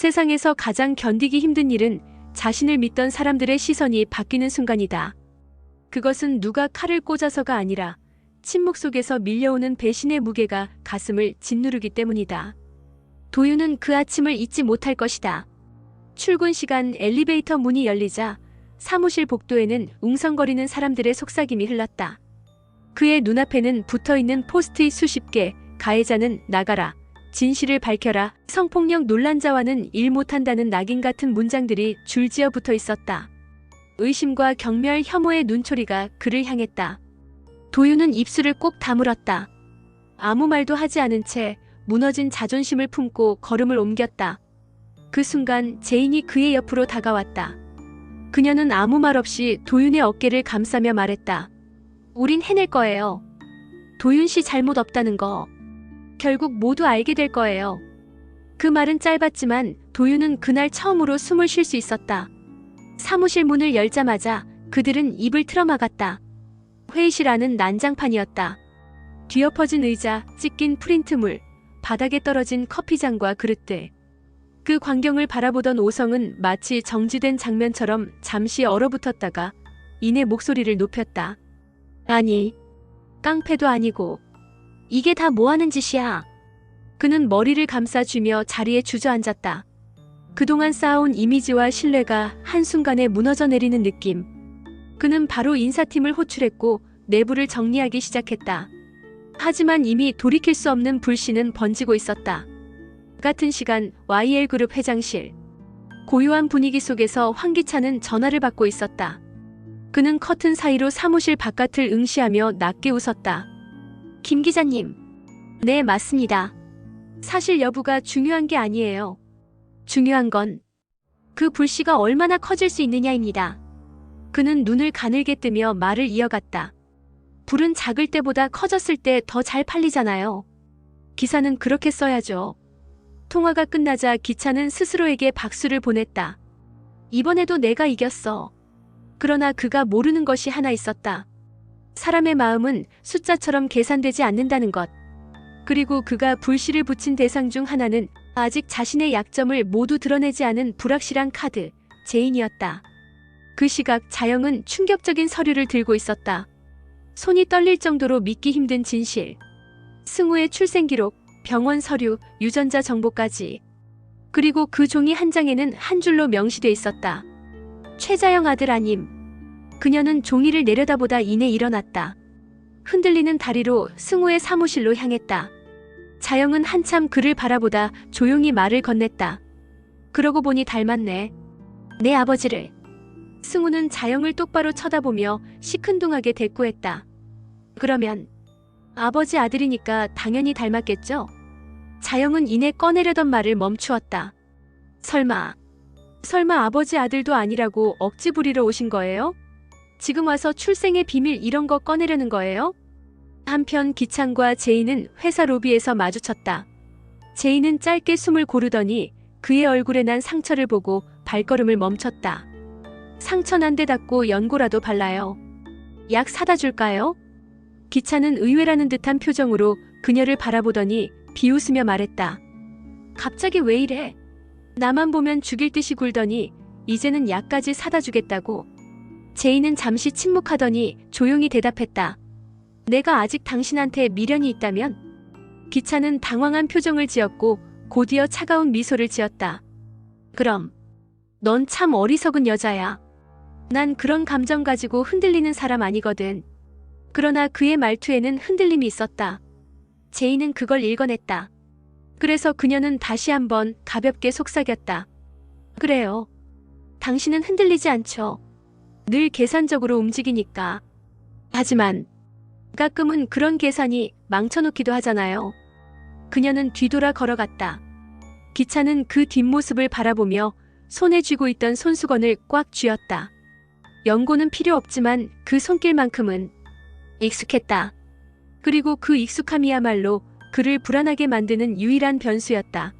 세상에서 가장 견디기 힘든 일은 자신을 믿던 사람들의 시선이 바뀌는 순간이다. 그것은 누가 칼을 꽂아서가 아니라 침묵 속에서 밀려오는 배신의 무게가 가슴을 짓누르기 때문이다. 도윤은 그 아침을 잊지 못할 것이다. 출근 시간 엘리베이터 문이 열리자 사무실 복도에는 웅성거리는 사람들의 속삭임이 흘렀다. 그의 눈앞에는 붙어있는 포스트잇 수십 개, 가해자는 나가라, 진실을 밝혀라, 성폭력 논란자와는 일 못한다는 낙인 같은 문장들이 줄지어 붙어 있었다. 의심과 경멸, 혐오의 눈초리가 그를 향했다. 도윤은 입술을 꼭 다물었다. 아무 말도 하지 않은 채 무너진 자존심을 품고 걸음을 옮겼다. 그 순간 제인이 그의 옆으로 다가왔다. 그녀는 아무 말 없이 도윤의 어깨를 감싸며 말했다. 우린 해낼 거예요. 도윤 씨 잘못 없다는 거. 결국 모두 알게 될 거예요. 그 말은 짧았지만 도윤은 그날 처음으로 숨을 쉴 수 있었다. 사무실 문을 열자마자 그들은 입을 틀어막았다. 회의실 안은 난장판이었다. 뒤엎어진 의자, 찢긴 프린트물, 바닥에 떨어진 커피잔과 그릇들. 그 광경을 바라보던 오성은 마치 정지된 장면처럼 잠시 얼어붙었다가 이내 목소리를 높였다. 아니, 깡패도 아니고 이게 다 뭐하는 짓이야. 그는 머리를 감싸쥐며 자리에 주저앉았다. 그동안 쌓아온 이미지와 신뢰가 한순간에 무너져 내리는 느낌. 그는 바로 인사팀을 호출했고 내부를 정리하기 시작했다. 하지만 이미 돌이킬 수 없는 불신은 번지고 있었다. 같은 시간 YL그룹 회장실. 고요한 분위기 속에서 황기찬은 전화를 받고 있었다. 그는 커튼 사이로 사무실 바깥을 응시하며 낮게 웃었다. 김 기자님. 네, 맞습니다. 사실 여부가 중요한 게 아니에요. 중요한 건 그 불씨가 얼마나 커질 수 있느냐입니다. 그는 눈을 가늘게 뜨며 말을 이어갔다. 불은 작을 때보다 커졌을 때 더 잘 팔리잖아요. 기사는 그렇게 써야죠. 통화가 끝나자 기찬은 스스로에게 박수를 보냈다. 이번에도 내가 이겼어. 그러나 그가 모르는 것이 하나 있었다. 사람의 마음은 숫자처럼 계산되지 않는다는 것. 그리고 그가 불씨를 붙인 대상 중 하나는 아직 자신의 약점을 모두 드러내지 않은 불확실한 카드, 제인이었다. 그 시각 자영은 충격적인 서류를 들고 있었다. 손이 떨릴 정도로 믿기 힘든 진실. 승우의 출생 기록, 병원 서류, 유전자 정보까지. 그리고 그 종이 한 장에는 한 줄로 명시돼 있었다. 최자영 아들 아님. 그녀는 종이를 내려다보다 이내 일어났다. 흔들리는 다리로 승우의 사무실로 향했다. 자영은 한참 그를 바라보다 조용히 말을 건넸다. 그러고 보니 닮았네. 내 아버지를. 승우는 자영을 똑바로 쳐다보며 시큰둥하게 대꾸했다. 그러면 아버지 아들이니까 당연히 닮았겠죠? 자영은 이내 꺼내려던 말을 멈추었다. 설마 아버지 아들도 아니라고 억지 부리러 오신 거예요? 지금 와서 출생의 비밀 이런 거 꺼내려는 거예요? 한편 기찬과 제인은 회사 로비에서 마주쳤다. 제인은 짧게 숨을 고르더니 그의 얼굴에 난 상처를 보고 발걸음을 멈췄다. 상처 난 데 닦고 연고라도 발라요. 약 사다 줄까요? 기찬은 의외라는 듯한 표정으로 그녀를 바라보더니 비웃으며 말했다. 갑자기 왜 이래? 나만 보면 죽일 듯이 굴더니 이제는 약까지 사다 주겠다고. 제인은 잠시 침묵하더니 조용히 대답했다. 내가 아직 당신한테 미련이 있다면? 기찬은 당황한 표정을 지었고 곧이어 차가운 미소를 지었다. 그럼 넌 참 어리석은 여자야. 난 그런 감정 가지고 흔들리는 사람 아니거든. 그러나 그의 말투에는 흔들림이 있었다. 제인은 그걸 읽어냈다. 그래서 그녀는 다시 한번 가볍게 속삭였다. 그래요. 당신은 흔들리지 않죠. 늘 계산적으로 움직이니까. 하지만 가끔은 그런 계산이 망쳐놓기도 하잖아요. 그녀는 뒤돌아 걸어갔다. 기찬은 그 뒷모습을 바라보며 손에 쥐고 있던 손수건을 꽉 쥐었다. 연고는 필요 없지만 그 손길만큼은 익숙했다. 그리고 그 익숙함이야말로 그를 불안하게 만드는 유일한 변수였다.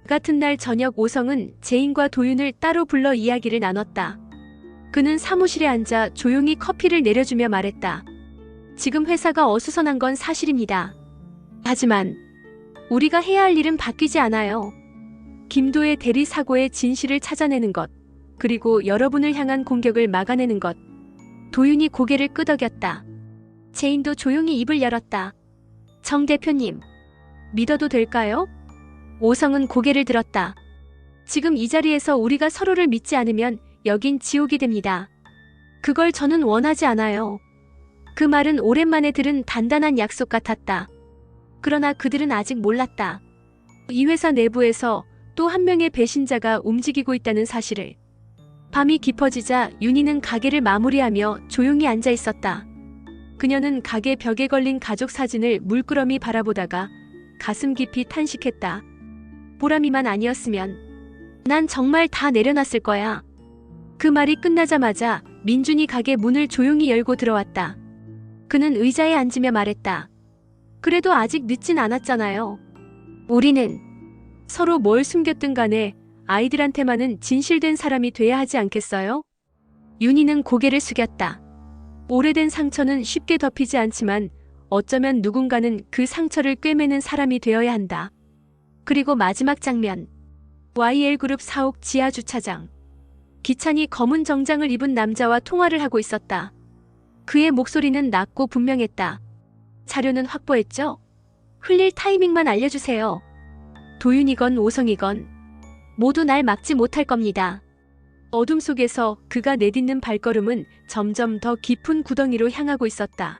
같은 날 저녁 오성은 제인과 도윤을 따로 불러 이야기를 나눴다. 그는 사무실에 앉아 조용히 커피를 내려주며 말했다. 지금 회사가 어수선한 건 사실입니다. 하지만 우리가 해야 할 일은 바뀌지 않아요. 김도의 대리 사고의 진실을 찾아내는 것, 그리고 여러분을 향한 공격을 막아내는 것. 도윤이 고개를 끄덕였다. 제인도 조용히 입을 열었다. 정 대표님, 믿어도 될까요? 오성은 고개를 들었다. 지금 이 자리에서 우리가 서로를 믿지 않으면 여긴 지옥이 됩니다. 그걸 저는 원하지 않아요. 그 말은 오랜만에 들은 단단한 약속 같았다. 그러나 그들은 아직 몰랐다. 이 회사 내부에서 또 한 명의 배신자가 움직이고 있다는 사실을. 밤이 깊어지자 윤희는 가게를 마무리하며 조용히 앉아 있었다. 그녀는 가게 벽에 걸린 가족 사진을 물끄러미 바라보다가 가슴 깊이 탄식했다. 보람이만 아니었으면 난 정말 다 내려놨을 거야. 그 말이 끝나자마자 민준이 가게 문을 조용히 열고 들어왔다. 그는 의자에 앉으며 말했다. 그래도 아직 늦진 않았잖아요. 우리는 서로 뭘 숨겼든 간에 아이들한테만은 진실된 사람이 돼야 하지 않겠어요? 윤희는 고개를 숙였다. 오래된 상처는 쉽게 덮이지 않지만 어쩌면 누군가는 그 상처를 꿰매는 사람이 되어야 한다. 그리고 마지막 장면. YL그룹 사옥 지하 주차장. 기찬이 검은 정장을 입은 남자와 통화를 하고 있었다. 그의 목소리는 낮고 분명했다. 자료는 확보했죠? 흘릴 타이밍만 알려주세요. 도윤이건 오성이건 모두 날 막지 못할 겁니다. 어둠 속에서 그가 내딛는 발걸음은 점점 더 깊은 구덩이로 향하고 있었다.